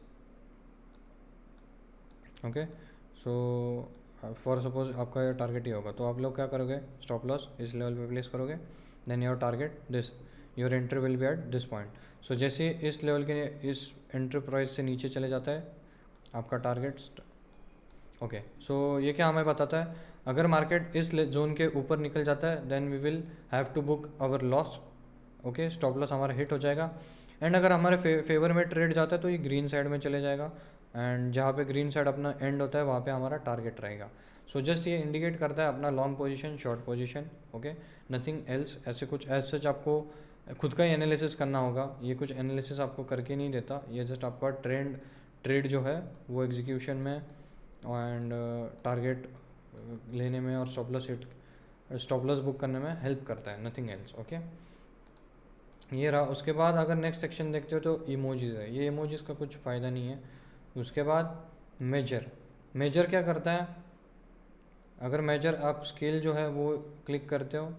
okay, so for suppose आपका ये टारगेट ही होगा, तो आप लोग क्या करोगे, स्टॉप लॉस इस लेवल पे प्लेस करोगे, then your target this, your entry will be at this point. So जैसे इस लेवल के, इस एंट्री प्राइस से नीचे चले जाता है आपका टारगेट, ओके। सो ये क्या हमें बताता है, अगर मार्केट इस जोन के ऊपर निकल जाता है then we will have to book our loss, okay, stop loss हमारा हिट हो जाएगा। एंड अगर हमारे फेवर में ट्रेड जाता है तो ये ग्रीन साइड में चले जाएगा, एंड जहाँ पे ग्रीन साइड अपना एंड होता है वहाँ पे हमारा टारगेट रहेगा। सो जस्ट ये इंडिकेट करता है अपना long position, short position, okay, nothing else. ऐसे कुछ एज सच आपको खुद का ही एनालिसिस करना होगा, ये कुछ एनालिसिस आपको करके नहीं देता, ये जस्ट आपका ट्रेड जो है वो एग्जीक्यूशन में एंड टारगेट लेने में और स्टॉप लॉस बुक करने में हेल्प करता है, नथिंग एल्स, ओके। ये रहा। उसके बाद अगर नेक्स्ट सेक्शन देखते हो तो इमोजीज़ है, ये इमोजीज़ का कुछ फ़ायदा नहीं है। उसके बाद मेजर क्या करता है, अगर मेजर आप स्केल जो है वो क्लिक करते हो,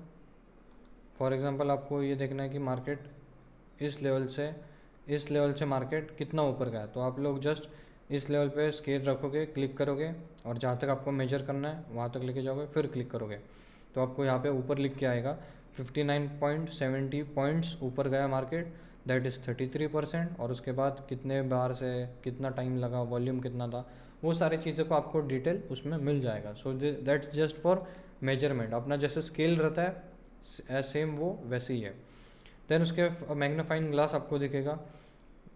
फॉर एग्जांपल आपको ये देखना है कि मार्केट इस लेवल से इस लेवल से मार्केट कितना ऊपर गया, तो आप लोग जस्ट इस लेवल पे स्केल रखोगे, क्लिक करोगे और जहाँ तक आपको मेजर करना है वहाँ तक लेके जाओगे, फिर क्लिक करोगे तो आपको यहाँ पे ऊपर लिख के आएगा 59.70 पॉइंट्स ऊपर गया मार्केट, दैट इज़ 33%। और उसके बाद कितने बार से कितना टाइम लगा, वॉल्यूम कितना था, वो सारी चीज़ों को आपको डिटेल उसमें मिल जाएगा। So that's just for measurement. अपना जैसे स्केल रहता है सेम वो वैसे ही है। देन उसके मैग्नीफाइंग ग्लास आपको दिखेगा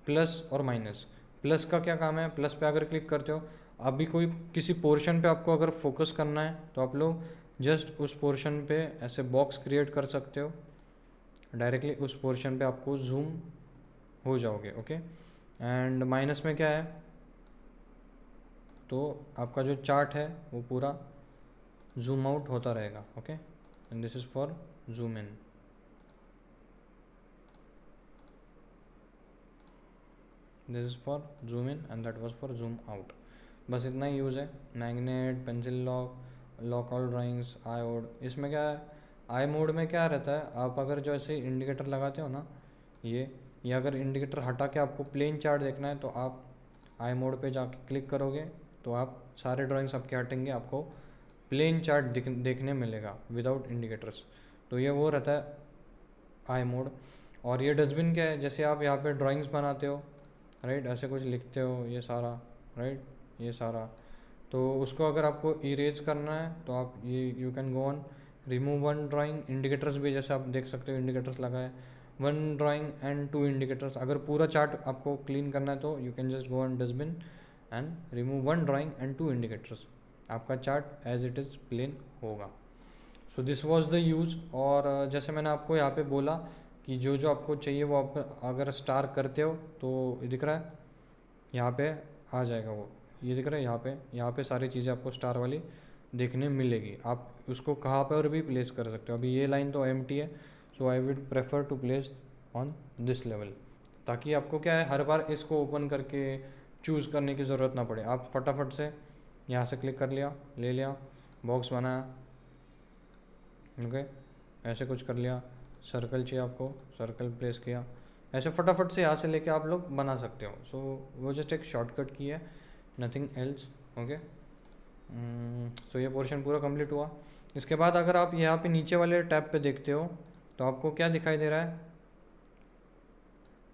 प्लस और माइनस। प्लस का क्या काम है, प्लस पे अगर क्लिक करते हो, अभी कोई किसी पोर्शन पे आपको अगर फोकस करना है तो आप लोग जस्ट उस पोर्शन पे ऐसे बॉक्स क्रिएट कर सकते हो, डायरेक्टली उस पोर्शन पे आपको जूम हो जाओगे। ओके, एंड माइनस में क्या है, तो आपका जो चार्ट है वो पूरा जूम आउट होता रहेगा। Okay, and this is for zoom in. This is for zoom in and that was for zoom out. बस इतना ही यूज़ है। Magnet, pencil lock, lock all drawings, eye mode. इसमें क्या है, आई मोड में क्या रहता है, आप अगर जो ऐसे इंडिकेटर लगाते हो ना, ये अगर इंडिकेटर हटा के आपको प्लेन चार्ट देखना है तो आप आई मोड पे जाके क्लिक करोगे तो आप सारे ड्राइंग्स आपके हटेंगे, आपको प्लेन चार्ट देखने मिलेगा विदाउट इंडिकेटर्स। तो ये वो रहता है आई मोड। और ये डस्टबिन क्या है, जैसे आप यहाँ पे ड्राइंग्स बनाते हो, राइट, ऐसे कुछ लिखते हो ये सारा, राइट, ये सारा, तो उसको अगर आपको इरेज करना है तो आप ये you can go on remove one drawing. Indicators भी जैसे आप देख सकते हो इंडिकेटर्स लगाए, one drawing and two indicators. अगर पूरा चार्ट आपको क्लीन करना है तो you can just go on dustbin and remove one drawing and two indicators, आपका chart as it is plain होगा। So this was the use. और जैसे मैंने आपको यहाँ पे बोला कि जो जो आपको चाहिए वो आप अगर स्टार करते हो तो दिख रहा है यहाँ पे आ जाएगा, वो ये दिख रहा है यहाँ पे सारी चीज़ें आपको स्टार वाली देखने मिलेगी। आप उसको कहाँ पर भी प्लेस कर सकते हो। अभी ये लाइन तो एम्प्टी है, so I would prefer to place on this level, ताकि आपको क्या है हर बार इसको ओपन करके चूज़ करने की ज़रूरत ना पड़े। आप फटाफट से यहाँ से क्लिक कर लिया, ले लिया, बॉक्स बनाया, ओके, ऐसे कुछ कर लिया, सर्कल चाहिए आपको, सर्कल प्लेस किया, ऐसे फटाफट से यहाँ से लेके आप लोग बना सकते हो। सो वो जस्ट एक शॉर्टकट की है, नथिंग एल्स। ओके, सो ये पोर्शन पूरा कंप्लीट हुआ। इसके बाद अगर आप यहाँ पे नीचे वाले टैब पे देखते हो तो आपको क्या दिखाई दे रहा है,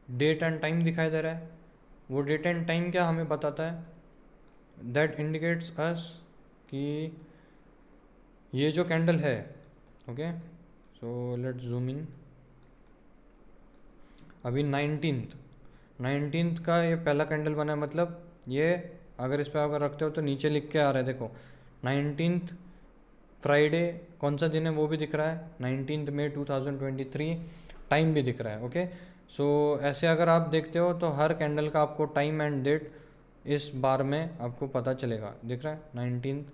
डेट एंड टाइम दिखाई दे रहा है। वो डेट एंड टाइम क्या हमें बताता है, दैट इंडिकेट्स अस कि ये जो कैंडल है, okay, so let's zoom in. अभी 19th का ये पहला कैंडल बना है, मतलब ये अगर इस पर अगर रखते हो तो नीचे लिख के आ रहा है, देखो 19th फ्राइडे कौन सा दिन है वो भी दिख रहा है, 19 मई 2023, टाइम भी दिख रहा है। ओके, सो ऐसे अगर आप देखते हो तो हर कैंडल का आपको टाइम एंड डेट इस बार में आपको पता चलेगा, दिख रहा है 19th,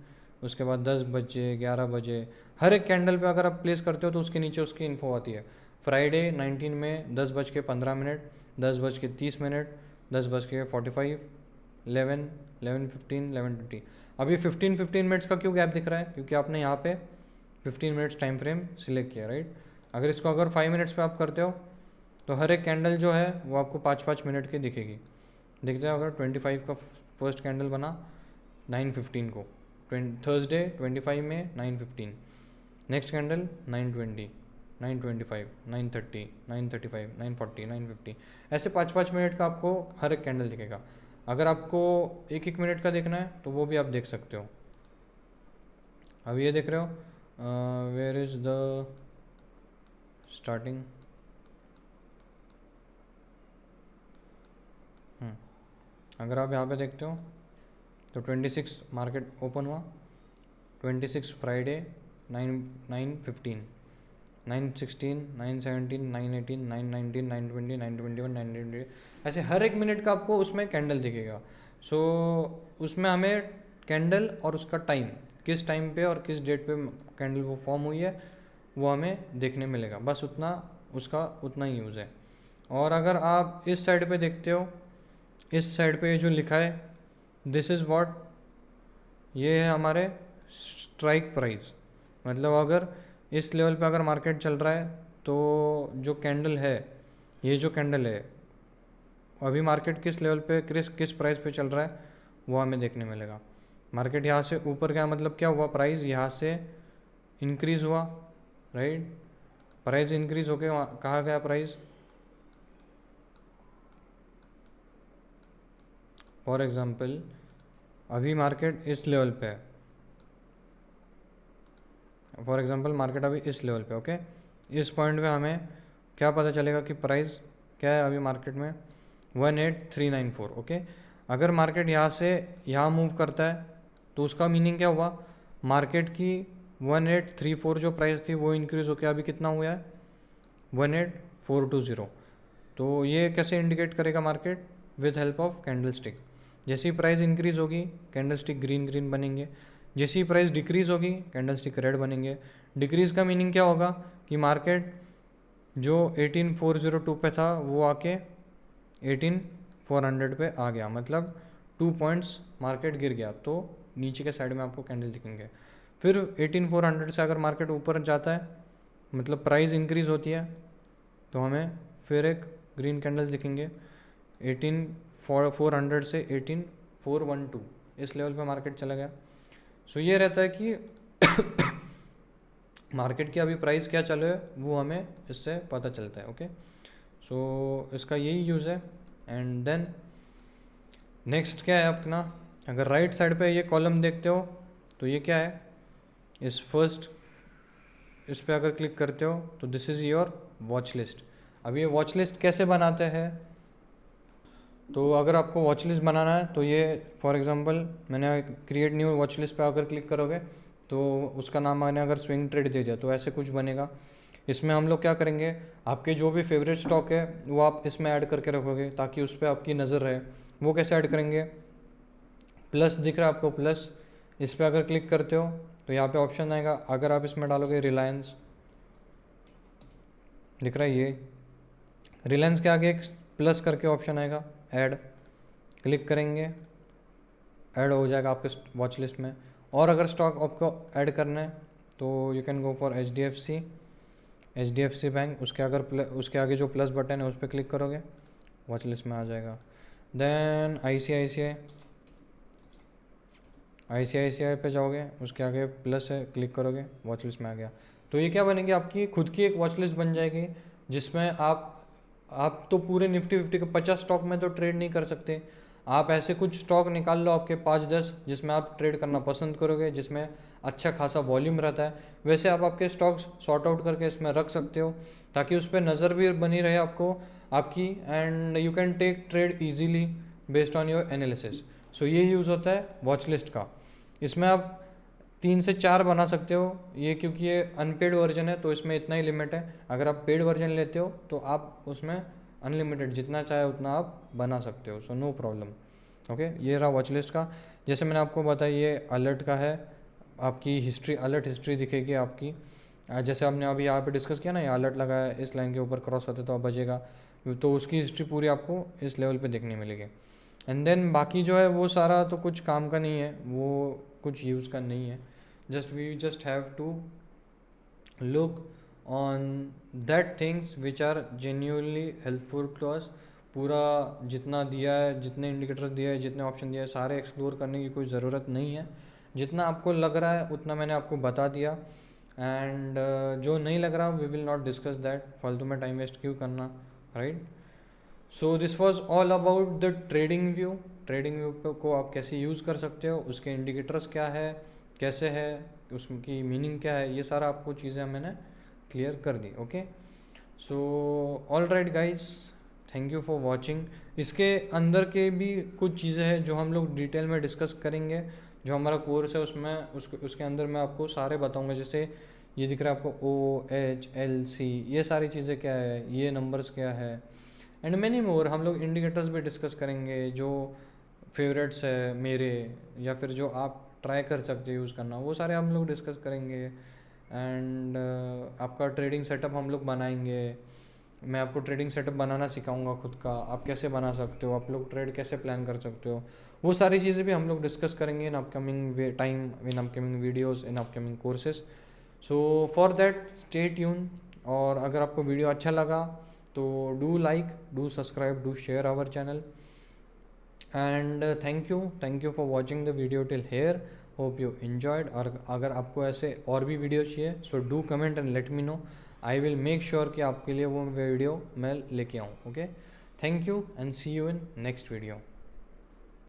उसके बाद 10 बजे, 11 बजे, हर एक कैंडल पे अगर आप प्लेस करते हो तो उसके नीचे उसकी इन्फो आती है। फ्राइडे 19 में 10:15, 10:30, 10:45, 11, 11:15, 11:20। अभी 15 मिनट्स का क्यों गैप दिख रहा है, क्योंकि आपने यहाँ पे 15 मिनट्स टाइम फ्रेम सिलेक्ट किया, राइट। अगर इसको अगर 5 मिनट्स पे आप करते हो तो हर एक कैंडल जो है वो आपको 5-5 मिनट की दिखेगी। देखते हो अगर 25 का फर्स्ट कैंडल बना 9:15 को, थर्सडे 25 में 9:15, नेक्स्ट कैंडल 9:20, 9:25, 9:30, 9:35, 9:40, 9:50, ऐसे 5-5 मिनट का आपको हर एक कैंडल दिखेगा। अगर आपको 1-1 मिनट का देखना है तो वो भी आप देख सकते हो। अब ये देख रहे हो, वेयर इज़ द स्टार्टिंग, अगर आप यहाँ पे देखते हो तो 26 मार्केट ओपन हुआ, 26 फ्राइडे 9:15, 9:16, 9:17, 9:18, 9:19, 9:20, 9:21, 9:20, ऐसे हर एक मिनट का आपको उसमें कैंडल दिखेगा। सो उसमें हमें कैंडल और उसका टाइम, किस टाइम पे और किस डेट पे कैंडल वो फॉर्म हुई है वो हमें देखने मिलेगा, बस उतना, उसका उतना ही यूज़ है। और अगर आप इस साइड पे देखते हो, इस साइड पे जो लिखा है दिस इज़ व्हाट, ये है हमारे स्ट्राइक प्राइस। मतलब अगर इस लेवल पे अगर मार्केट चल रहा है तो जो कैंडल है, ये जो कैंडल है अभी मार्केट किस लेवल पे किस प्राइस पे चल रहा है वो हमें देखने मिलेगा। मार्केट यहाँ से ऊपर गया मतलब क्या हुआ, प्राइस यहाँ से इंक्रीज़ हुआ, राइट। प्राइस इंक्रीज़ होके कहाँ गया प्राइस, फॉर एग्जांपल अभी मार्केट इस लेवल पे है, फॉर एग्जांपल मार्केट अभी इस लेवल पे, ओके। इस पॉइंट पे हमें क्या पता चलेगा कि प्राइस क्या है अभी मार्केट में 18394, ओके। अगर मार्केट यहाँ से यहाँ मूव करता है तो उसका मीनिंग क्या हुआ, मार्केट की 1834 जो प्राइस थी वो इंक्रीज़ होकर अभी कितना हुआ है 18420। तो ये कैसे इंडिकेट करेगा market, with help of candle stick. जैसी प्राइस इंक्रीज़ होगी कैंडल स्टिक ग्रीन ग्रीन बनेंगे, जैसी प्राइस डिक्रीज़ होगी कैंडल स्टिक रेड बनेंगे। डिक्रीज़ का मीनिंग क्या होगा कि मार्केट जो 18402 पे था वो आके 18400 पे आ गया, मतलब 2 पॉइंट्स मार्केट गिर गया, तो नीचे के साइड में आपको कैंडल दिखेंगे। फिर 18400 से अगर मार्केट ऊपर जाता है मतलब प्राइस इंक्रीज़ होती है तो हमें फिर एक ग्रीन कैंडल्स दिखेंगे 18400 से 18412, इस लेवल पे मार्केट चला गया। सो ये रहता है कि मार्केट की अभी प्राइस क्या चल रहा है वो हमें इससे पता चलता है, ओके। सो इसका यही यूज़ है। एंड देन नेक्स्ट क्या है अपना, अगर राइट साइड पे ये कॉलम देखते हो तो ये क्या है, इस पे अगर क्लिक करते हो तो this is your watch list. अब ये वॉच लिस्ट कैसे बनाते हैं, तो अगर आपको वॉच लिस्ट बनाना है तो ये फॉर एग्जांपल मैंने क्रिएट न्यू वॉच लिस्ट पे अगर क्लिक करोगे तो उसका नाम मैंने अगर स्विंग ट्रेड दे दिया तो ऐसे कुछ बनेगा। इसमें हम लोग क्या करेंगे, आपके जो भी फेवरेट स्टॉक है वो आप इसमें ऐड करके रखोगे ताकि उस पर आपकी नज़र रहे। वो कैसे ऐड करेंगे, प्लस दिख रहा है आपको प्लस, इस पर अगर क्लिक करते हो तो यहाँ पे ऑप्शन आएगा, अगर आप इसमें डालोगे रिलायंस, दिख रहा है ये रिलायंस के आगे एक प्लस करके ऑप्शन आएगा ऐड, क्लिक करेंगे ऐड हो जाएगा आपके वॉच लिस्ट में। और अगर स्टॉक आपको ऐड करना है तो you can go for H D F C bank, उसके आगे जो प्लस बटन है उस पर क्लिक करोगे वॉच लिस्ट में आ जाएगा। देन ICICI पे जाओगे, उसके आगे प्लस है, क्लिक करोगे वॉच लिस्ट में आ गया। तो ये क्या बनेगी, आपकी खुद की एक वॉच लिस्ट बन जाएगी जिसमें आप तो पूरे निफ्टी 50 के 50 स्टॉक में तो ट्रेड नहीं कर सकते, आप ऐसे कुछ स्टॉक निकाल लो आपके 5-10 जिसमें आप ट्रेड करना पसंद करोगे, जिसमें अच्छा खासा वॉल्यूम रहता है। वैसे आप आपके स्टॉक्स सॉर्ट आउट करके इसमें रख सकते हो ताकि उस पर नज़र भी बनी रहे आपकी and you can take trade easily based on your analysis. So ये यूज़ होता है वॉच लिस्ट का। इसमें आप 3 से 4 बना सकते हो ये, क्योंकि ये अनपेड वर्जन है तो इसमें इतना ही लिमिट है। अगर आप पेड वर्जन लेते हो तो आप उसमें अनलिमिटेड जितना चाहे उतना आप बना सकते हो, सो नो प्रॉब्लम, ओके। ये रहा वॉच लिस्ट का। जैसे मैंने आपको बताया ये अलर्ट का है, आपकी हिस्ट्री अलर्ट हिस्ट्री दिखेगी आपकी। जैसे हमने अभी यहाँ पे डिस्कस किया ना, ये अलर्ट लगा है, इस लाइन के ऊपर क्रॉस होते तो अब बजेगा, तो उसकी हिस्ट्री पूरी आपको इस लेवल पे देखने मिलेगी। एंड देन बाकी जो है वो सारा तो कुछ काम का नहीं है, वो कुछ यूज़ का नहीं है, we just have to look on that things which are genuinely helpful to us. पूरा जितना दिया है, जितने इंडिकेटर्स दिए हैं, जितने ऑप्शन दिए हैं, सारे एक्सप्लोर करने की कोई ज़रूरत नहीं है। जितना आपको लग रहा है उतना मैंने आपको बता दिया, एंड जो नहीं लग रहा we will not discuss that, फालतू में टाइम वेस्ट क्यों करना, right. So this was all about the trading view. Trading view को आप कैसे यूज़ कर सकते हो, उसके इंडिकेटर्स क्या है, कैसे है, उसकी मीनिंग क्या है, ये सारा आपको चीज़ें मैंने क्लियर कर दी, okay. So all right guys, thank you for watching. इसके अंदर के भी कुछ चीज़ें हैं जो हम लोग डिटेल में डिस्कस करेंगे, जो हमारा कोर्स है उसमें उसके अंदर मैं आपको सारे बताऊंगा। जैसे ये दिख रहा है आपको OHLC, ये सारी चीज़ें क्या है, ये नंबर्स क्या है, एंड मैनी मोर। हम लोग इंडिकेटर्स भी डिस्कस करेंगे जो फेवरेट्स है मेरे, या फिर जो आप ट्राई कर सकते हो यूज़ करना, वो सारे हम लोग डिस्कस करेंगे। एंड आपका ट्रेडिंग सेटअप हम लोग बनाएंगे, मैं आपको ट्रेडिंग सेटअप बनाना सिखाऊंगा खुद का, आप कैसे बना सकते हो, आप लोग ट्रेड कैसे प्लान कर सकते हो, वो सारी चीज़ें भी हम लोग डिस्कस करेंगे in upcoming time, in upcoming videos, in upcoming courses. So for that stay tune. और अगर आपको वीडियो अच्छा लगा तो do like, do subscribe, do share our channel, and thank you for watching the video till here. Hope you enjoyed. और अगर आपको ऐसे और भी वीडियो चाहिए so do comment and let me know. I will make sure कि आपके लिए वो वीडियो मैं लेके आऊँ. Okay, thank you and see you in next video.